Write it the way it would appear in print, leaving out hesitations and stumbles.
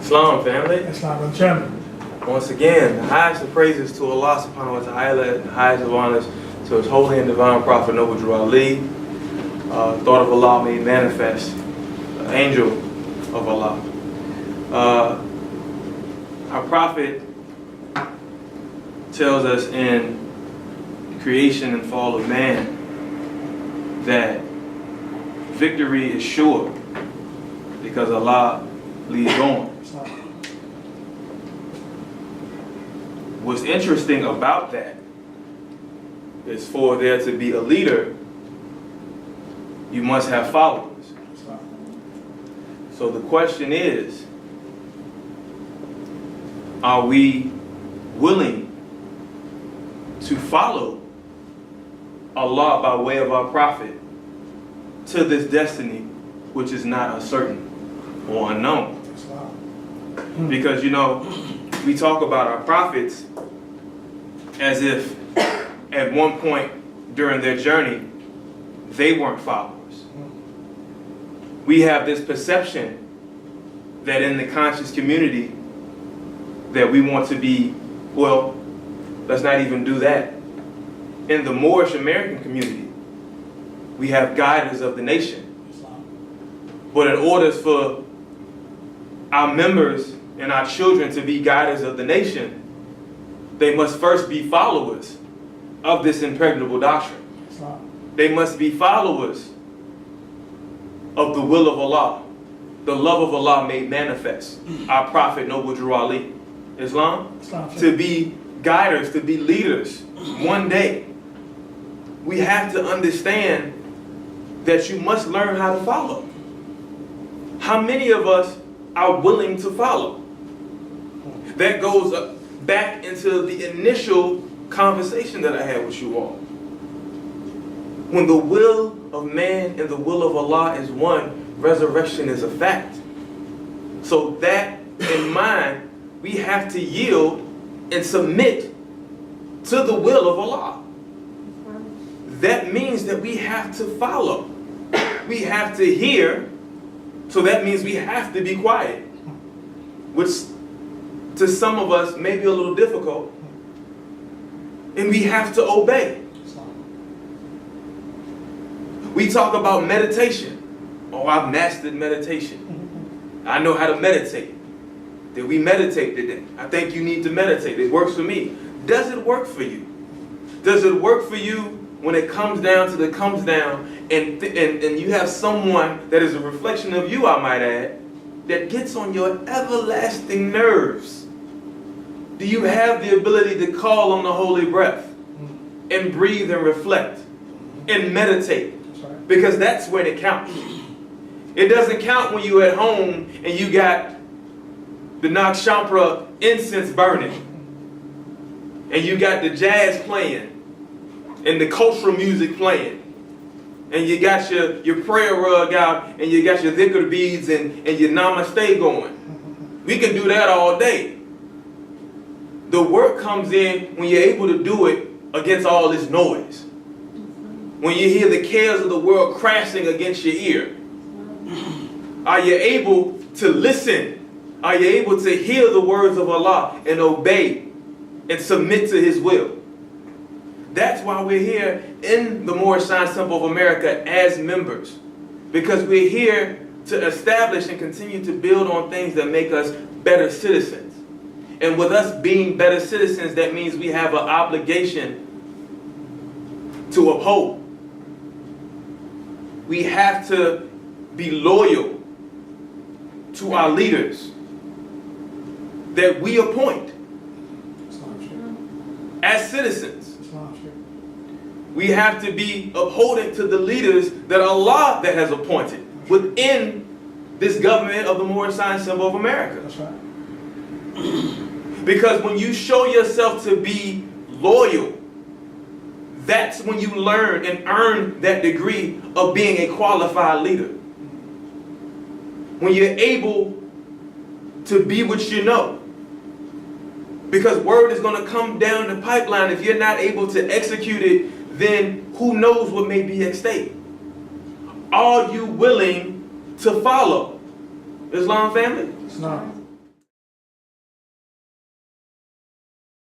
Islam, family. Islam and Channel. Once again, the highest of praises to Allah subhanahu wa ta'ala, the highest of honors to His holy and divine prophet, Noble Drew Ali, thought of Allah made manifest, the angel of Allah. Our prophet tells us in the creation and fall of man that victory is sure because Allah leads on. What's interesting about that is for there to be a leader, you must have followers. So the question is, are we willing to follow Allah by way of our prophet to this destiny which is not uncertain or unknown? Because, you know, we talk about our prophets as if at one point during their journey they weren't followers. We have this perception that in the conscious community that we want to be, well, let's not even do that. In the Moorish American community, we have guiders of the nation. But in order for our members and our children to be guiders of the nation, they must first be followers of this impregnable doctrine. They must be followers of the will of Allah, the love of Allah made manifest. Our prophet, Noble Drew Ali, Islam, to be guiders, to be leaders one day. We have to understand that you must learn how to follow. How many of us are willing to follow? That goes back into the initial conversation that I had with you all. When the will of man and the will of Allah is one, resurrection is a fact. So that in mind, we have to yield and submit to the will of Allah. That means that we have to follow. We have to hear, so that means we have to be quiet, which to some of us may be a little difficult, and we have to obey. We talk about meditation. Oh, I've mastered meditation. I know how to meditate. Did we meditate today? I think you need to meditate. It works for me. Does it work for you? Does it work for you when it comes down to the comes down and you have someone that is a reflection of you, I might add, that gets on your everlasting nerves? Do you have the ability to call on the holy breath and breathe and reflect and meditate? Because that's when it counts. It doesn't count when you're at home and you got the Nakshampra incense burning and you got the jazz playing and the cultural music playing and you got your prayer rug out and you got your dhikr beads and your namaste going. We can do that all day. The work comes in when you're able to do it against all this noise. When you hear the cares of the world crashing against your ear. Are you able to listen? Are you able to hear the words of Allah and obey and submit to His will? That's why we're here in the Moorish Science Temple of America as members. Because we're here to establish and continue to build on things that make us better citizens. And with us being better citizens, that means we have an obligation to uphold. We have to be loyal to our leaders that we appoint as citizens. We have to be upholding to the leaders that Allah that has appointed within this government of the Moorish Science Temple of America. That's right. Because when you show yourself to be loyal, that's when you learn and earn that degree of being a qualified leader. When you're able to be what you know. Because word is going to come down the pipeline. If you're not able to execute it, then who knows what may be at stake. Are you willing to follow? Islam family? Islam.